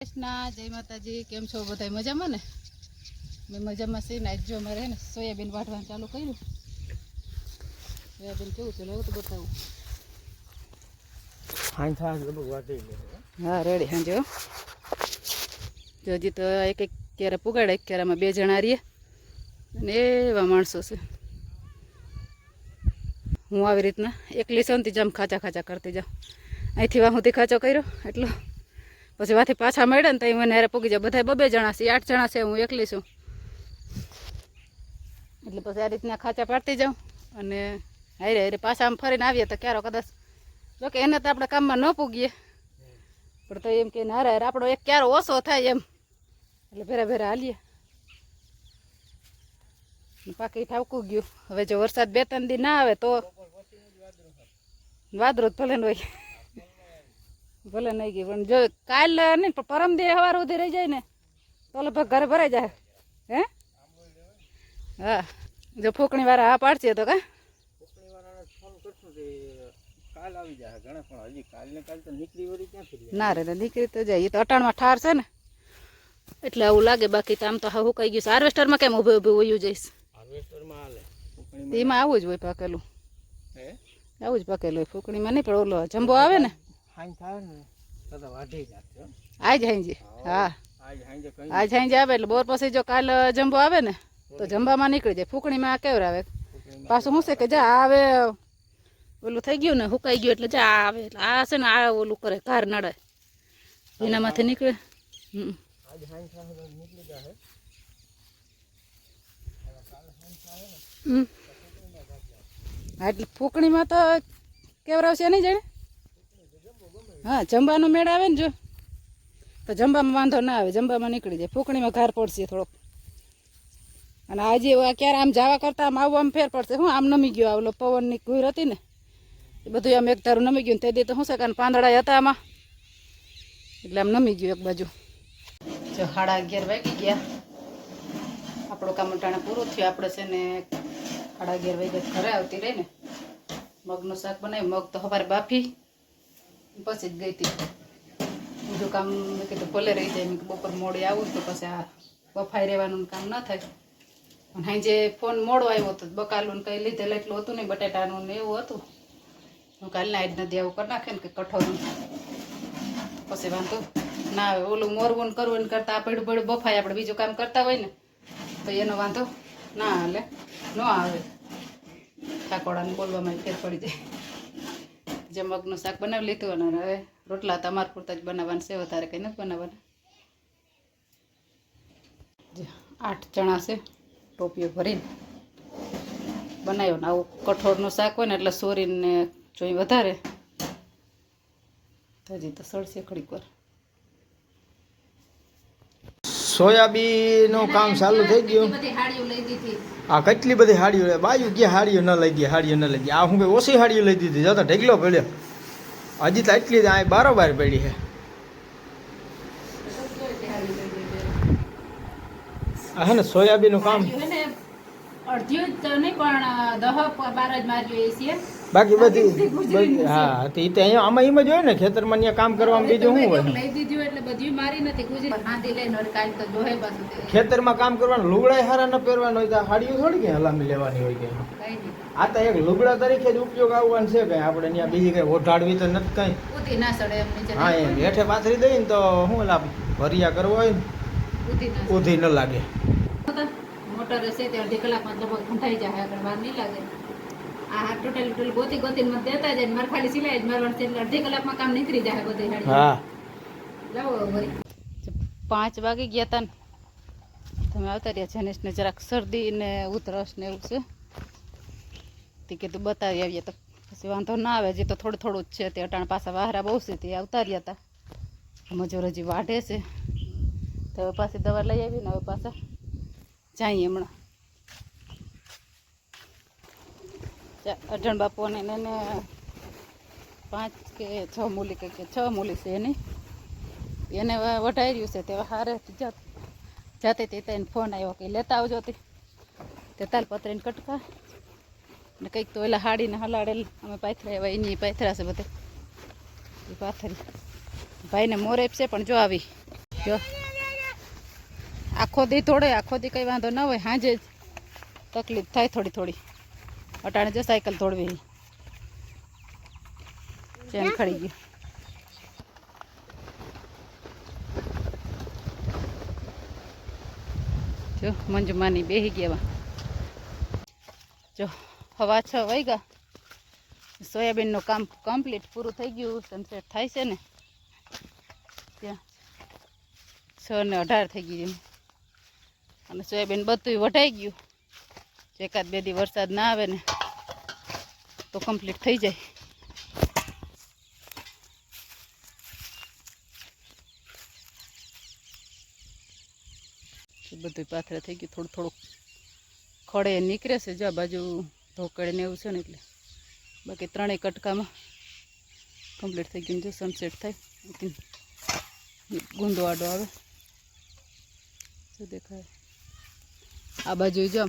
કૃષ્ણ જય માતાજી કેમ છો બધા મજામાં ને મેં મજામાં છે ને આજ જો અમારે ને સોયાબીન વાઢવાનું ચાલુ કર્યું સોયાબીન કેવું છે લેવું તો બતાવું હા રેડી હાંજો જો હજી તો એક એક ક્યારે પુગાડે એક ક્યારામાં બે જણા રહીએ અને એવા માણસો છે હું આવી રીતના એકલી શાંતિ જામ ખાચા ખાચા કરતી જાઉં અહીંથી વાહુથી ખાચો કર્યો એટલો પછી વાથી પાછા મળ્યા ને તો મને હારે પૂગી જાય બધા બબે જણા છે 8 જણા છે હું એકલી છું એટલે પછી આ રીતના ખાચા પાડતી જાઉં અને હારે હારે પાછા આમ ફરીને આવીએ તો ક્યારો કદાચ જોકે એને તો આપણે કામમાં ન પૂગીએ પણ તો એમ કે હારે હારે આપણો એક ક્યારો ઓછો થાય એમ એટલે ભેરા ભેરા હાલીએ પાકી ઠાવકું ગયું હવે જો વરસાદ 2-3 દી ના આવે તો વાદળો ભલે ન હોય ભલે નહીં ગઈ પણ જો કાલ નહીં પણ પરમ દી સવાર સુધી રહી જાય ને તો લગભગ ઘરે ભરાઈ જાય હે હા જો ફૂકણી વાળા હા પાડશે તો કા ના રે નીકળી તો જાય એ તો અટાણમાં ઠાર છે ને એટલે આવું લાગે બાકી તો આમ તો હા હુકાઈ ગયું છે હાર્વેસ્ટરમાં કેમ ઊભું ઊભું વયું જઈશ એમાં આવું જ હોય પાકેલું આવું જ પાકેલું હોય ફૂકણીમાં નહીં પણ ઓલો જંબો આવે ને આજ હાંજે હા આજ હાંજે આવે એટલે બોર પછી જો કાલ જંબો આવે ને તો જંબામાં નીકળી જાય ફૂકણીમાં કેવર આવે પાછું શું છે કે જા આવે ઓલું થઈ ગયું ને હુકાઈ ગયું એટલે જા આવે એટલે આ છે ને આ ઓલું કરે કાર નડે એનામાંથી નીકળે હા એટલે ફૂકણીમાં તો કેવરાવશે નહીં જાણે હા જંબાનો મેળ આવે ને જો તો જંબામાં વાંધો ના આવે જંબામાં નીકળી જાય ફૂકણીમાં ઘાર પડશે થોડોક અને આજે ક્યારે આમ જવા કરતાં આમ આવવામાં ફેર પડશે હું આમ નમી ગયો ઓલો પવનની ઘૂર હતી ને એ બધું આમ એક ધારું નમી ગયું તે દી તો શું છે કારણ પાંદડા હતા આમાં એટલે આમ નમી ગયું એક બાજુ જો 11:30 વાગી ગયા આપણું કામ ટાણે પૂરું થયું આપણે છે ને 11:30 વાગ્યા ઘરે આવતી રહી ને મગનું શાક બનાવ્યું મગ તો સવારે બાફી પછી જ ગઈ હતી બીજું કામ મેં કીધું ભલે રહી જાય મેં બપોર મોડી આવું તો પછી આ બફાઈ રહેવાનું કામ ન થાય પણ હાંજે ફોન મોડો આવ્યો હતો બકાલું કંઈ લીધેલું એટલું હતું નહીં બટાટાનું ને એવું હતું હું કાલના આજ નથી આવું કરી નાખે ને કે કઠોળનું પછી વાંધો ના આવે ઓલું મોરવું કરવું ને કરતાં આ પડ્યું પડ્યું બફાય આપણે બીજું કામ કરતા હોય ને તો એનો વાંધો ના હાલે ન આવે ઠાકોડાને બોલવામાં ફેર પડી જાય જે મગનું શાક બનાવી લીધું અને હવે રોટલા તમારા પૂરતા જ બનાવવાના છે વધારે કંઈ નથી બનાવવાના જે 8 ચણા છે ટોપીઓ ભરીને બનાવ્યો ને આવું કઠોળનું શાક હોય ને એટલે સોરીને જોઈ વધારે તો હજી તો સળશે ઘડીક વાર સોયાબીનનું કામ ચાલુ થઈ ગયું આ કેટલી બધી હાડીઓ બાજુ ગયા હાડીઓ ન લઈ ગયા હાડીઓ ન લઈ ગયા આ હું ભાઈ ઓછી હાડીઓ લઈ દીધી જતા ઢેગલો પડ્યો હજી તો એટલી જ આ બારોબાર પડી છે આ હે ને સોયાબીનનું કામ અડધ્યું તો નહીં પણ 10-12 જ માર્યું છે બાકી બધી હા તો એ તો અહીંયા આમાં એમ જ હોય ને ખેતરમાં ત્યાં કામ કરવામાં બીજું શું હોય લઈ દીધું એટલે બધી મારી નથી ગુજરી હાંધી લઈને કાલ તો જોહે પાછું ખેતરમાં કામ કરવાનું લુગડા હારા ન પહેરવાનું હોય તો હાડીઓ થોડી કે હલામી લેવાની હોય કે આ તો એક લુગડા તરીકે જ ઉપયોગ આવવાનું છે કઈ આપણે ત્યાં બીજી કઈ ઓઢાડવી તો નથી કઈ ઉધી ના સડે એમ નીચે હા એમ હેઠે પાથરી દઈએ ને તો શું લાભ ભરિયા કરવો હોય ને ઉધી ન લાગે મોટર હશે તે અડધી કલાકમાં લગભગ ઠંડાઈ જાય આગળ વાર નહીં લાગે આ ટોટલ ગોતીને મત દેતા જાય મારે ખાલી સિલાઈ જ મારવાનું છે એટલે અડધી કલાકમાં કામ નીકળી જાય બધી હાડી હા લાવો વરી 5 વાગી ગયા હતા ને તમે આવતા રહ્યા જનેશને જરાક શરદી ને ઉધરસ ને એવું છે તે કીધું બતાવી આવીએ તો પછી વાંધો ના આવે હજી તો થોડું થોડું જ છે તે અટાણ પાછા વાહરા બહુ છે તે આવતા રહ્યા હતા મજૂર હજી વાઢે છે તો હવે પાછી દવા લઈ આવી ને હવે પાછા જાય હમણાં અઢણ બાપુને એને 5 કે 6 મૂલી કે 6 મૂલી છે એની એને વઢાઈ છે તે હારે જાતે તેને ફોન આવ્યો કે લેતા આવજો તે તાલપત્રીને કટકા ને કંઈક તો એલા હાડીને હલાડેલ અમે પાથરા એવા એની પાથરા છે બધે એ પાથરી ભાઈને મોરેપ છે પણ જો આવી જો આખો દી તોડે, આખો દી કંઈ વાંધો ના હોય, સાંજે જ તકલીફ થાય થોડી થોડી. અટાણે જો સાયકલ તોડવી, ચેન ખડી ગયું. જો મંજુમાની બેસી ગયા. જો 6:15 વાગ્યા. સોયાબીનનું કામ કમ્પ્લીટ પૂરું થઈ ગયું. સનસેટ થાય છે ને ત્યાં 6:18 થઈ ગઈ. અને સોયાબીન બધું વઢાઈ ગયું. એકાદ બે દી વરસાદ ના આવે ને તો કમ્પ્લીટ થઈ જાય. બધું પાથરા થઈ ગયું. થોડું થોડુંક ખડે નીકળે છે. જો આ બાજુ ધોકડે ને એવું છે ને એટલે. બાકી ત્રણેય કટકામાં કમ્પ્લીટ થઈ ગયું. જો સનસેટ થાય ગુંદો આડો આવે શું દેખાય. આ બાજુ જો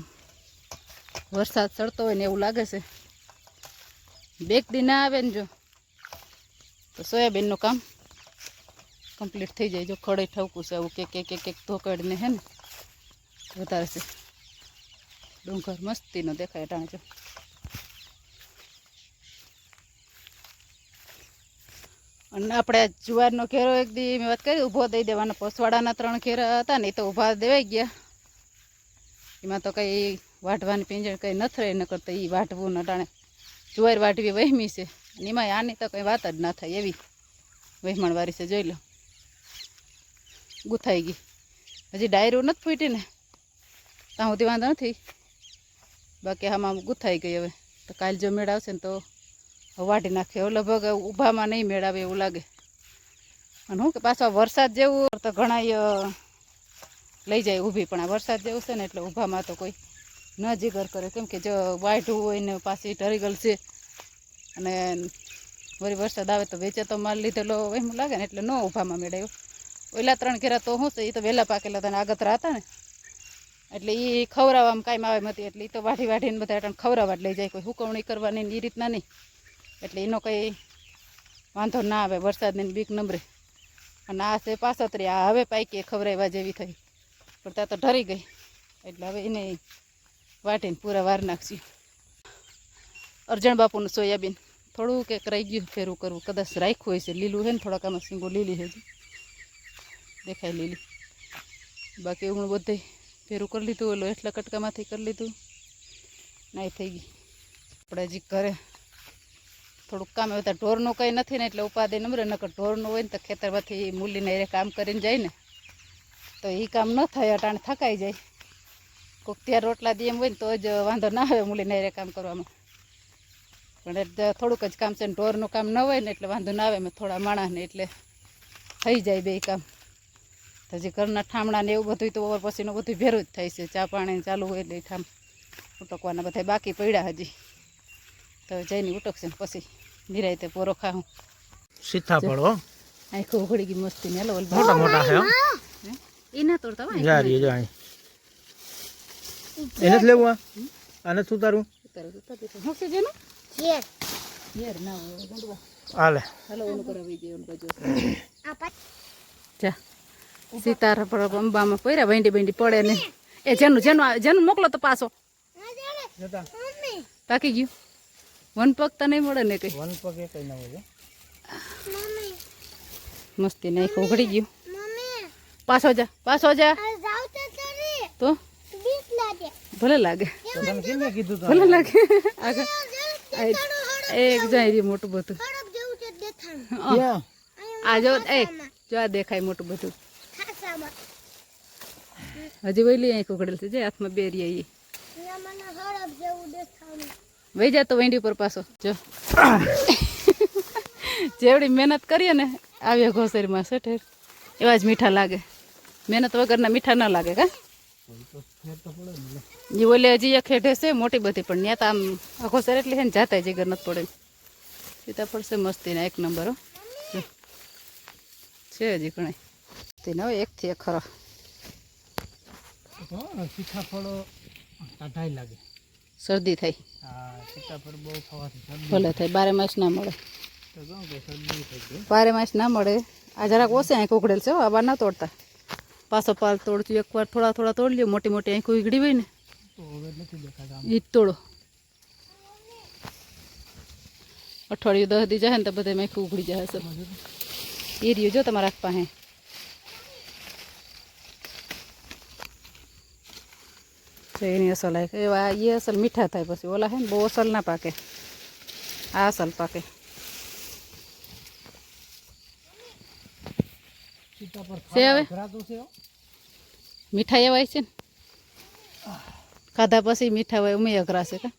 વરસાદ ચડતો હોય ને એવું લાગે છે. બેક દી ના આવે ને જો તો સોયાબીનનું કામ કમ્પ્લીટ થઈ જાય. જો ખડે ઠવકું છે આવું કે ધોકડને હે ને વધારે છે. ડુંગર મસ્તીનો દેખાય ટાણે. જો અને આપણે જુવારનો ઘેરો એક દી મેં વાત કરી ઊભો દઈ દેવાનો. પસવાડાના 3 ઘેરા હતા ને એ તો ઊભા દેવાઈ ગયા. એમાં તો કંઈ વાઢવાની પિંજણ કંઈ નથી રહી. ન કરતા એ વાઢવું ને ટાણે જુવાર વાઢવી વહેમી છે. અને એમાં આની તો કંઈ વાત જ ના થાય એવી વહેમણવાળી છે. જોઈ લો ગુથાઈ ગઈ. હજી ડાયરું નથી ફૂટી ને ત્યાં સુધી વાંધો નથી. બાકી આમાં ગુથાઈ ગઈ. હવે તો કાલ જો મેળ આવશે ને તો વાઢી નાખે. લગભગ ઊભામાં નહીં મેળાવે એવું લાગે. અને શું કે પાછો વરસાદ જેવું તો ઘણા લઈ જાય ઊભી. પણ આ વરસાદ જેવું છે ને એટલે ઊભામાં તો કોઈ ન જીગર કરે. કેમ કે જો વાઢવું હોય ને પાછી ઢરીગલ છે અને વળી વરસાદ આવે તો વેચે તો માલ લીધેલો એમ લાગે ને એટલે ન ઊભામાં મેળાયો. ઓલા 3 ઘેરા તો શું છે એ તો વહેલા પાકેલા હતા ને આગતરા હતા ને એટલે એ ખવડાવવામાં કાંઈ આવે નથી. એટલે એ તો વાઢી વાઢીને બધા અટાણે ખવડાવવા જ લઈ જાય. કોઈ હુકવણી કરવાની એ રીતના નહીં. એટલે એનો કંઈ વાંધો ના આવે. વરસાદની બીક નંબરે. અને આ છે પાસોતરી. આ હવે પાઈકી ખવડાવવા જેવી થઈ પણ ત્યાં તો ઢરી ગઈ. એટલે હવે એને વાટીને પૂરા વાર નાખશું. અરજણ બાપુનું સોયાબીન થોડું કંઈક રહી ગયું ફેરું કરવું. કદાચ રાખ્યું હોય છે. લીલું છે ને થોડાક આમાં સિંગો લીલી છે. દેખાય લીલી. બાકી હું બધે ફેરું કરી લીધું. ઓલો એટલા કટકામાંથી કરી લીધું. નાઈ થઈ ગઈ. આપણે હજી ઘરે થોડુંક કામ આવતા ઢોરનું કંઈ નથી ને એટલે ઉપાધિ નંબરે. નકર ઢોરનું હોય ને તો ખેતરમાંથી મૂલીને એ કામ કરીને જાય ને તો એ કામ ન થાય. અટાણે થકાઈ જાય. કોઈક ત્યાં રોટલા દે એમ હોય ને તો જ વાંધો ના આવે મૂલીને એ કામ કરવામાં. પણ થોડુંક જ કામ છે ને ઢોરનું કામ ન હોય ને એટલે વાંધો ના આવે. મેં થોડા માણસને એટલે થઈ જાય બે કામ. હજી ઘરના ઠામણા ને એવું બધું તો ઓવર પછીનું બધું ભેરું જ થાય છે. ચા પાણી ચાલુ હોય એટલે ઠામ ઉટકવાના બધા બાકી પડ્યા હજી. તો જઈને ઉટકશે ને પછી નિરાયતે પોરો ખાવું. સીતાફળ હો આખો ઉઘડી ગઈ મસ્તી ને. મોટા મોટા છે એ ના તોડતા હોય જારી જો અહીં એને જ લેવું. આને શું તારું હું છે જેનું યાર ના હોય ગંડવા હાલે. હાલો ઓલું કરાવી દે. ઓલું બાજુ જા સીતારા પર અંબામાં પડ્યા. ભેંડી ભેંડી પડે ને એ જેનું જેનું જેનું મોકલો તો પાછો પાકી ગયું. વન પગ તો નહીં મળે ને કઈ. વન પગ એ કઈ ના હોય. મસ્તી નહીં ઉઘડી ગયું. પાછો જા પાછો જા તો ભલે લાગે. ભલે લાગે આગળ એક જાય રહ્યું મોટું બધું. આ જો એ જો આ દેખાય મોટું બધું. હજી વહેલી અહીં ઉઘડેલ છે. જે હાથમાં બેરી વહી જાય તો વેંડી ઉપર પાછો. જો જેવડી મહેનત કરીએ ને આવ્યા ઘોસરીમાં સઠેર એવા જ મીઠા લાગે. મહેનત વગરના મીઠા ન લાગે. કા એ ઓલે હજી એક હેઠે છે મોટી બધી પણ ત્યાં તો આમ ઘોસર એટલી છે ને જાતા જીગર નથી પડે. સીતાફળ છે મસ્તીના 1 નંબર. હો છે હજી ઘણા તેને હવે 1 થી 1 ખરો. સીતાફળો ટાઢાઈ લાગે. શરદી થાય. હા સીતાફળ બહુ ખાવાથી શરદી ભલે થાય. 12 માસ ના મળે. તો કહું કે શરદી થઈ ગઈ. 12 માસ ના મળે. આ જરાક ઓછી આંખ ઉઘડેલ છે હો, આ બાર ના તોડતા. પાછો પાલ તોડશું એકવાર, થોડા થોડા તોડી લ્યો. મોટી મોટી આંખો ઉઘડી હોય ને એ જ તોડો. અઠવાડિયું 10 દી જાય ને તો બધા આંખું ઉઘડી જાય છે. એ રહ્યું જો તમારા આંખ પાસે. તો એની અસલ આંખ એવા એ અસલ મીઠા થાય, પછી ઓલા હે ને બહુ અસલ ના પાકે, આ અસલ પાકે. છે હવે મીઠા એવા છે ને, ખાધા પછી મીઠા હોય ઉમે અઘરા છે કા.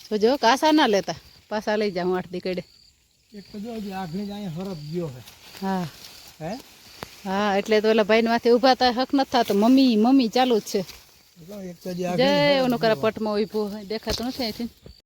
તો જો કાસા ના લેતા, પાછા લઈ જાઉં 8 દી કડે. એક તો જો હજી આગળ જ અહીંયા હરફ ગયો છે. હા હે હા, એટલે તો ઓલા ભાઈ માથે ઊભા તા હક નથી થતો. મમ્મી મમ્મી ચાલુ જ છે. એક તો હજી જય ઓનું કરા પટમાં ઊભો હોય, દેખાતું નથી અહીંથી.